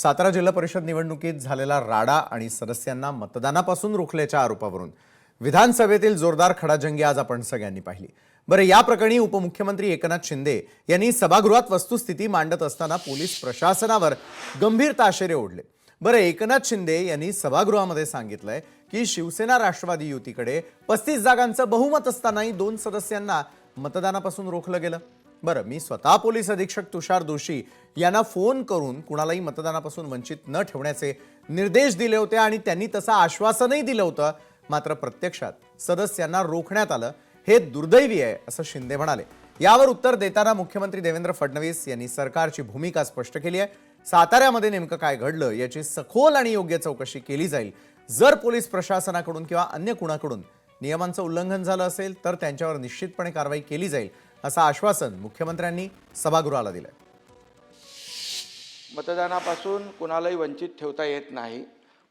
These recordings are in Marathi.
सातारा जिल्हा परिषद निवडणुकीत झालेला राडा आणि सदस्यांना मतदानापासून रोखल्याच्या आरोपावरून विधानसभेतील जोरदार खडाजंगी आज आपण सगळ्यांनी पाहिली। बरं, या प्रकरणी उपमुख्यमंत्री एकनाथ शिंदे यांनी सभागृहात वस्तुस्थिती मांडत असताना पोलीस प्रशासनावर गंभीर ताशेरे ओढले। बरं, एकनाथ शिंदे यांनी सभागृहामध्ये सांगितलंय की शिवसेना राष्ट्रवादी युतीकडे 35 जागांचं बहुमत असतानाही 2 सदस्यांना मतदानापासून रोखलं गेलं। बरं, मी स्वतः पोलीस अधीक्षक तुषार दोशी यांना फोन करून कुणालाही मतदानापासून वंचित न ठेवण्याचे निर्देश दिले होते आणि त्यांनी तसं आश्वासनही दिलं होतं, मात्र प्रत्यक्षात सदस्यांना रोखण्यात आलं। हे दुर्दैवी आहे असं शिंदे म्हणाले। यावर उत्तर देताना मुख्यमंत्री देवेंद्र फडणवीस यांनी सरकारची भूमिका स्पष्ट केली आहे। साताऱ्यामध्ये नेमकं काय घडलं याची सखोल आणि योग्य चौकशी केली जाईल। जर पोलीस प्रशासनाकडून किंवा अन्य कुणाकडून नियमांचं उल्लंघन झालं असेल तर त्यांच्यावर निश्चितपणे कारवाई केली जाईल असं आश्वासन मुख्यमंत्र्यांनी सभागृहाला दिलं। मतदानापासून कुणालाही वंचित ठेवता येत नाही।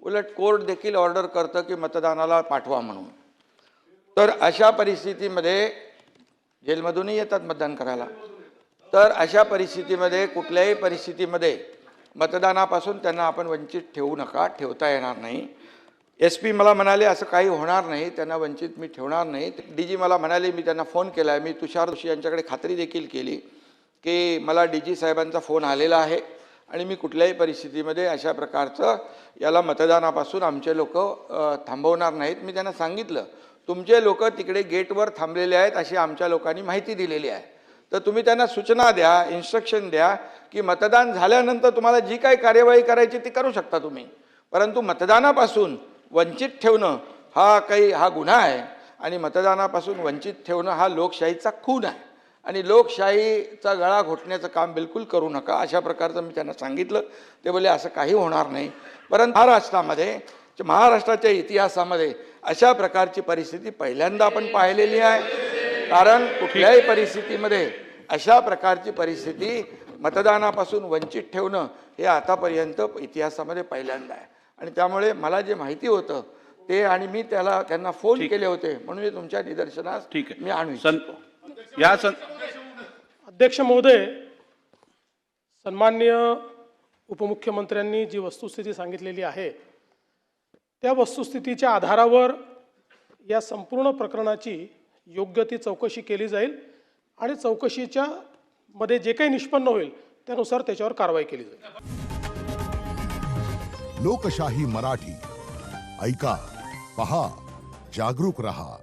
उलट कोर्ट देखील ऑर्डर करतं की मतदानाला पाठवा म्हणून। तर अशा परिस्थितीमध्ये जेलमधूनही येतात मतदान करायला। तर अशा परिस्थितीमध्ये कुठल्याही परिस्थितीमध्ये मतदानापासून त्यांना आपण वंचित ठेवू नका, ठेवता येणार नाही। SP मला म्हणाले असं काही होणार नाही, त्यांना वंचित मी ठेवणार नाही। DG मला म्हणाले, मी त्यांना फोन केला आहे, मी तुषार दोशी यांच्याकडे खात्री देखील केली की मला DG साहेबांचा फोन आलेला आहे आणि मी कुठल्याही परिस्थितीमध्ये अशा प्रकारचं याला मतदानापासून आमचे लोक थांबवणार नाहीत। मी त्यांना सांगितलं, तुमचे लोक तिकडे गेटवर थांबलेले आहेत अशी आमच्या लोकांनी माहिती दिलेली आहे। तर तुम्ही त्यांना सूचना द्या, इन्स्ट्रक्शन द्या की मतदान झाल्यानंतर तुम्हाला जी काही कार्यवाही करायची ती करू शकता तुम्ही, परंतु मतदानापासून वंचित ठेवणं हा गुन्हा आहे आणि मतदानापासून वंचित ठेवणं हा लोकशाहीचा खून आहे आणि लोकशाहीचा गळा घोटण्याचं काम बिलकुल करू नका अशा प्रकारचं मी त्यांना सांगितलं। ते बोलले असं काही होणार नाही। परंतु महाराष्ट्राच्या इतिहासामध्ये अशा प्रकारची परिस्थिती पहिल्यांदा आपण पाहिलेली आहे। कारण कुठल्याही परिस्थितीमध्ये अशा प्रकारची परिस्थिती मतदानापासून वंचित ठेवणं हे आतापर्यंत इतिहासामध्ये पहिल्यांदा आहे आणि त्यामुळे मला जे माहिती होतं ते आणि मी त्यांना फोन केले होते म्हणून तुमच्या निदर्शनास मी आणू इच्छितो। अध्यक्ष महोदय, सन्माननीय उपमुख्यमंत्र्यांनी जी वस्तुस्थिती सांगितलेली आहे त्या वस्तुस्थितीच्या आधारावर या संपूर्ण प्रकरणाची योग्य ती चौकशी केली जाईल आणि चौकशीच्या मध्ये जे काही निष्पन्न होईल त्यानुसार त्याच्यावर कारवाई केली जाईल। लोकशाही मराठी ऐका, पहा, जागरूक रहा।